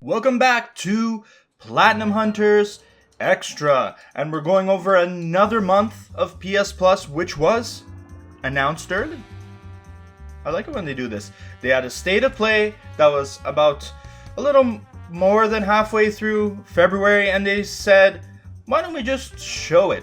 Welcome back to Platinum Hunters Extra, and we're going over another month of PS Plus, which was announced early. I like it when they do this. They had a state of play that was about a little more than halfway through February, and they said, why don't we just show it?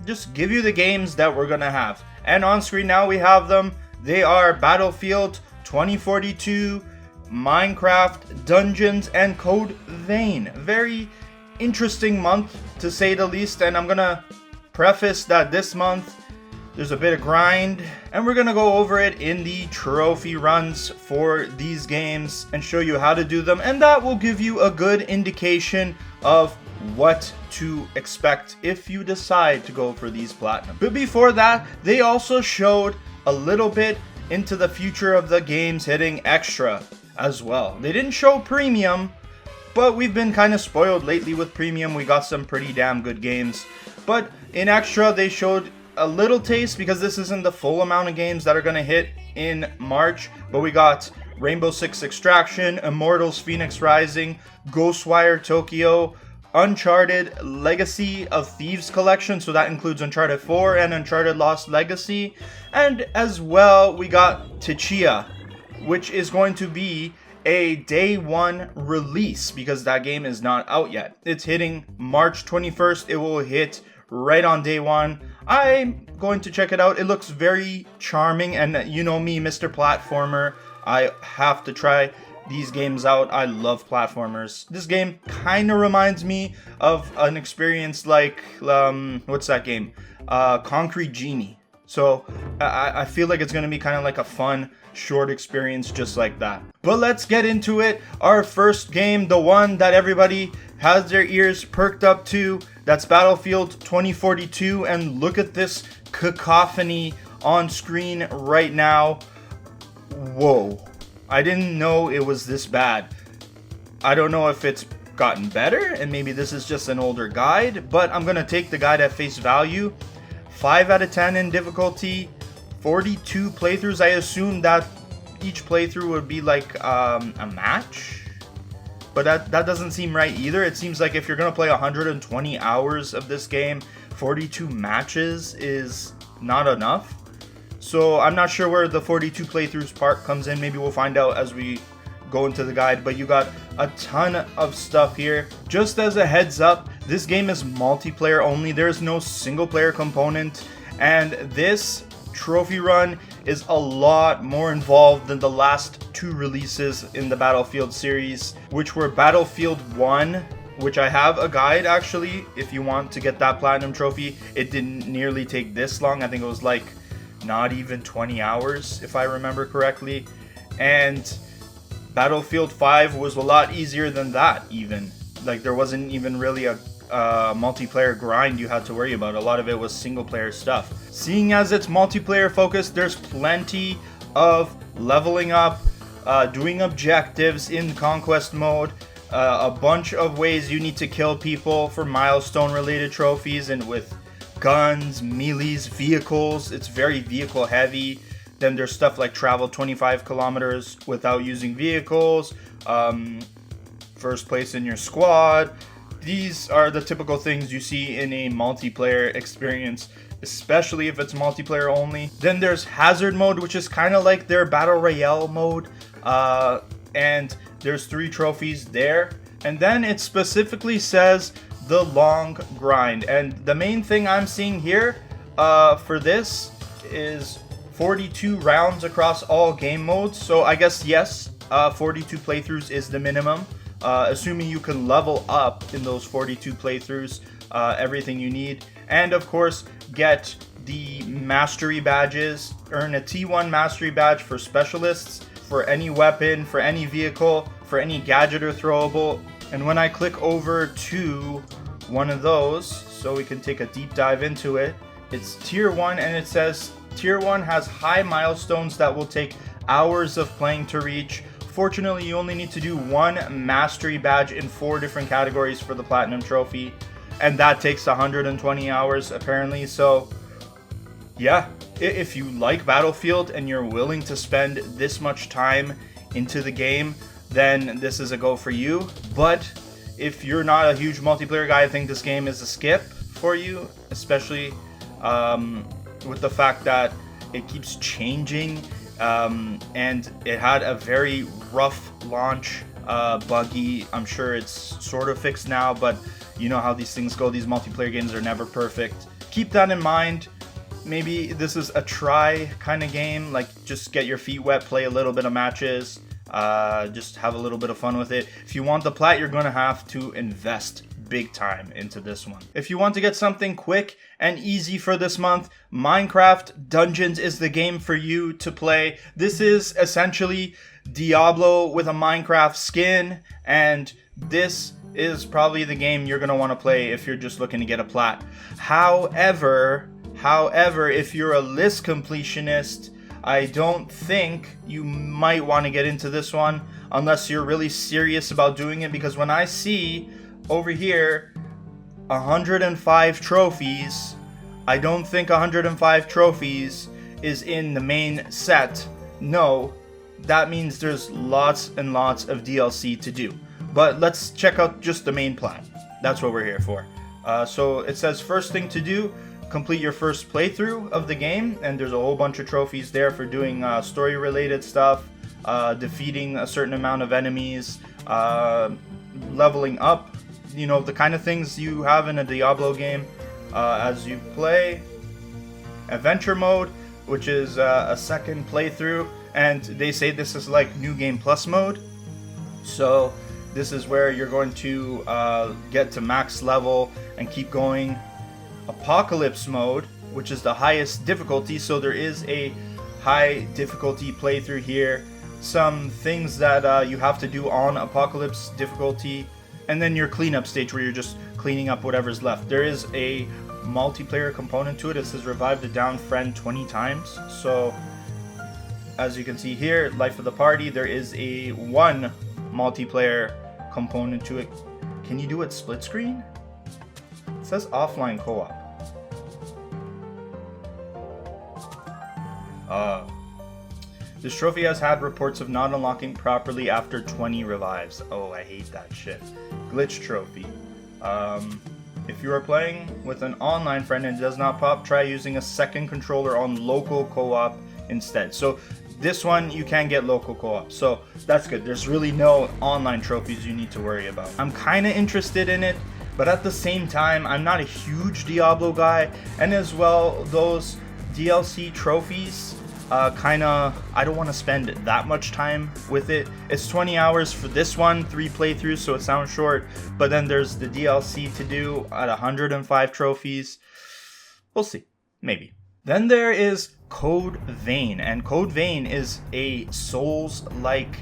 Just give you the games that we're gonna have. And on screen now we have them. They are Battlefield 2042, Minecraft, Dungeons, and Code Vein. Very interesting month to say the least, and I'm gonna preface that this month there's a bit of grind, and we're gonna go over it in the trophy runs for these games and show you how to do them, and that will give you a good indication of what to expect if you decide to go for these platinum. But before that, they also showed a little bit into the future of the games hitting extra as well. They didn't show premium, but we've been kind of spoiled lately with premium. We got some pretty damn good games, but in extra they showed a little taste, because this isn't the full amount of games that are going to hit in March, but we got Rainbow Six Extraction, Immortals Phoenix Rising, Ghostwire Tokyo, Uncharted Legacy of Thieves Collection, so that includes Uncharted 4 and Uncharted Lost Legacy, and as well we got Tchia, which is going to be a day one release because that game is not out yet. It's hitting March 21st. It will hit right on day one. I'm going to check it out. It looks very charming, and you know me, Mr. Platformer, I have to try these games out. I love platformers. This game kind of reminds me of an experience like what's that game? Concrete Genie. So I feel like it's going to be kind of like a fun short experience just like that. But let's get into it. Our first game, the one that everybody has their ears perked up to, that's Battlefield 2042, and look at this cacophony on screen right now. Whoa, I didn't know it was this bad. I don't know if it's gotten better and maybe this is just an older guide, but I'm gonna take the guide at face value. 5 out of 10 in difficulty, 42 playthroughs. I assume that each playthrough would be like a match, but that doesn't seem right either. It seems like if you're gonna play 120 hours of this game, 42 matches is not enough. So I'm not sure where the 42 playthroughs part comes in. Maybe we'll find out as we go into the guide, but you got a ton of stuff here. Just as a heads up, this game is multiplayer only. There's no single player component, and this trophy run is a lot more involved than the last 2 releases in the Battlefield series, which were Battlefield 1, which I have a guide actually if you want to get that platinum trophy. It didn't nearly take this long. I think it was like not even 20 hours if I remember correctly, and Battlefield 5 was a lot easier than that. Even like there wasn't even really a multiplayer grind you had to worry about. A lot of it was single player stuff. Seeing as it's multiplayer focused, there's plenty of leveling up, doing objectives in conquest mode, a bunch of ways you need to kill people for milestone related trophies, and with guns, melees, vehicles. It's very vehicle heavy. Then there's stuff like travel 25 kilometers without using vehicles, first place in your squad. These are the typical things you see in a multiplayer experience, especially if it's multiplayer only. Then there's hazard mode, which is kind of like their battle royale mode, and there's 3 trophies there. And then it specifically says the long grind, and the main thing I'm seeing here for this is 42 rounds across all game modes. So I guess yes, 42 playthroughs is the minimum, assuming you can level up in those 42 playthroughs everything you need, and of course get the mastery badges. Earn a T1 mastery badge for specialists, for any weapon, for any vehicle, for any gadget or throwable. And when I click over to one of those so we can take a deep dive into it, it's tier 1, and it says tier 1 has high milestones that will take hours of playing to reach. Fortunately, you only need to do 1 mastery badge in 4 different categories for the platinum trophy, and that takes 120 hours apparently. So yeah, if you like Battlefield and you're willing to spend this much time into the game, then this is a go for you. But if you're not a huge multiplayer guy, I think this game is a skip for you, especially with the fact that it keeps changing, and it had a very rough launch, buggy. I'm sure it's sort of fixed now, but you know how these things go. These multiplayer games are never perfect. Keep that in mind. Maybe this is a try kind of game, like just get your feet wet, play a little bit of matches, just have a little bit of fun with it. If you want the plat, you're going to have to invest big time into this one. If you want to get something quick and easy for this month, Minecraft Dungeons is the game for you to play. This is essentially Diablo with a Minecraft skin, and this is probably the game you're going to want to play if you're just looking to get a plat. However, if you're a list completionist, I don't think you might want to get into this one unless you're really serious about doing it, because when I see over here 105 trophies, I don't think 105 trophies is in the main set. No, that means there's lots and lots of DLC to do. But let's check out just the main plat. That's what we're here for. So it says first thing to do, complete your first playthrough of the game, and there's a whole bunch of trophies there for doing story related stuff, defeating a certain amount of enemies, leveling up, you know, the kind of things you have in a Diablo game as you play. Adventure mode, which is a second playthrough, and they say this is like New Game Plus mode. So this is where you're going to get to max level and keep going. Apocalypse mode, which is the highest difficulty, so there is a high difficulty playthrough here. Some things that you have to do on Apocalypse difficulty, and then your cleanup stage where you're just cleaning up whatever's left. There is a multiplayer component to it. It says revive the down friend 20 times. So as you can see here, life of the party, there is a one multiplayer component to it. Can you do it split screen? It says offline co-op. This trophy has had reports of not unlocking properly after 20 revives. Oh, I hate that shit. Glitch trophy. If you are playing with an online friend and it does not pop, try using a second controller on local co-op instead. So this one, you can get local co-op, so that's good. There's really no online trophies you need to worry about. I'm kind of interested in it, but at the same time, I'm not a huge Diablo guy, and as well, those DLC trophies, I don't want to spend that much time with it. It's 20 hours for this one, 3 playthroughs, so it sounds short, but then there's the DLC to do at 105 trophies. We'll see, maybe. Then there is Code Vein, and Code Vein is a Souls-like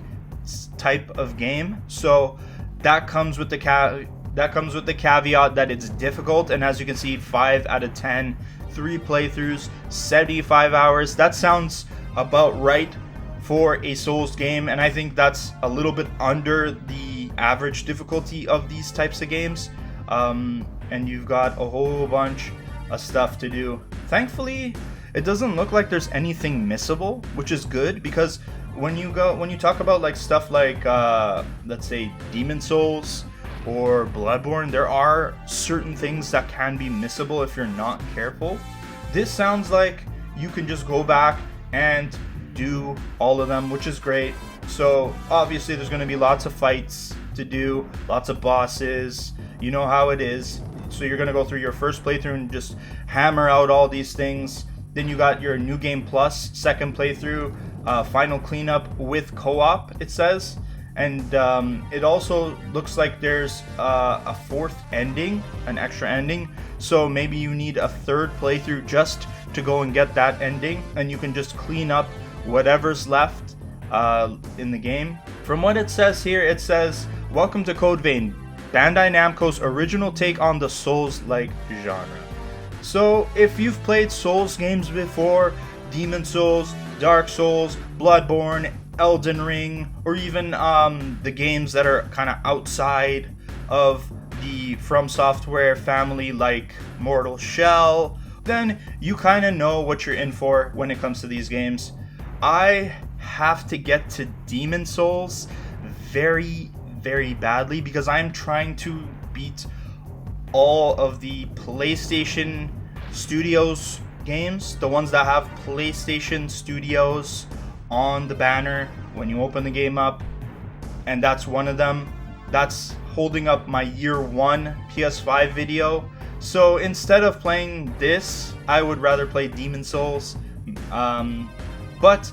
type of game, so that comes with the caveat that it's difficult, and as you can see, 5 out of 10, 3 playthroughs, 75 hours. That sounds about right for a Souls game, and I think that's a little bit under the average difficulty of these types of games. And you've got a whole bunch of stuff to do. Thankfully, it doesn't look like there's anything missable, which is good, because when you talk about like stuff like let's say Demon Souls or Bloodborne, there are certain things that can be missable if you're not careful. This sounds like you can just go back and do all of them, which is great. So obviously there's going to be lots of fights to do, lots of bosses, you know how it is. So you're going to go through your first playthrough and just hammer out all these things. Then you got your New Game Plus second playthrough, final cleanup with co-op, it says. And it also looks like there's a fourth ending, an extra ending. So maybe you need a third playthrough just to go and get that ending, and you can just clean up whatever's left in the game. From what it says here, it says, welcome to Code Vein, Bandai Namco's original take on the Souls-like genre. So if you've played Souls games before, Demon Souls, Dark Souls, Bloodborne, Elden Ring, or even the games that are kind of outside of the From Software family like Mortal Shell, then you kind of know what you're in for when it comes to these games. I have to get to Demon Souls very, very badly because I'm trying to beat all of the PlayStation Studios games, the ones that have PlayStation Studios on the banner when you open the game up, and that's one of them. That's holding up my year 1 PS5 video. So instead of playing this, I would rather play Demon Souls. But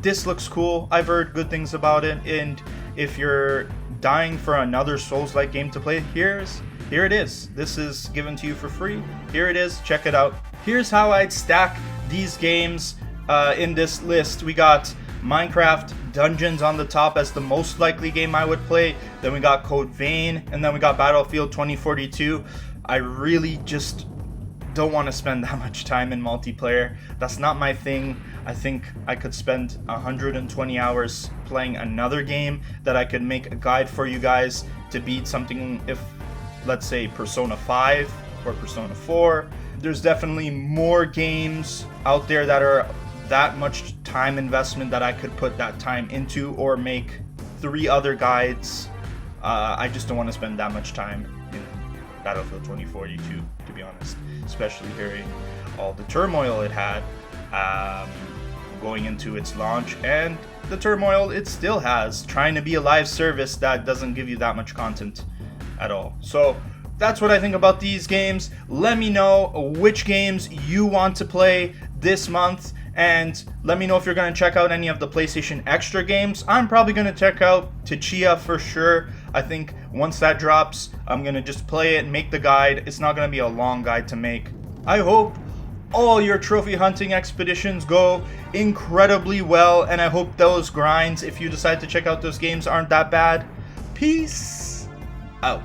this looks cool. I've heard good things about it, and if you're dying for another Souls-like game to play, here it is. This is given to you for free. Here it is. Check it out. Here's how I'd stack these games in this list. We got Minecraft Dungeons on the top as the most likely game I would play. Then we got Code Vein, and then we got Battlefield 2042. I really just don't want to spend that much time in multiplayer. That's not my thing. I think I could spend 120 hours playing another game that I could make a guide for you guys to beat something, if let's say Persona 5 or Persona 4. There's definitely more games out there that are that much time investment that I could put that time into, or make 3 other guides. I just don't want to spend that much time in Battlefield 2042, to be honest, especially hearing all the turmoil it had going into its launch, and the turmoil it still has trying to be a live service that doesn't give you that much content at all. So that's what I think about these games. Let me know which games you want to play this month, and let me know if you're going to check out any of the PlayStation Extra games. I'm probably going to check out Tchia for sure. I think once that drops, I'm going to just play it, make the guide. It's not going to be a long guide to make. I hope all your trophy hunting expeditions go incredibly well, and I hope those grinds, if you decide to check out those games, aren't that bad. Peace out.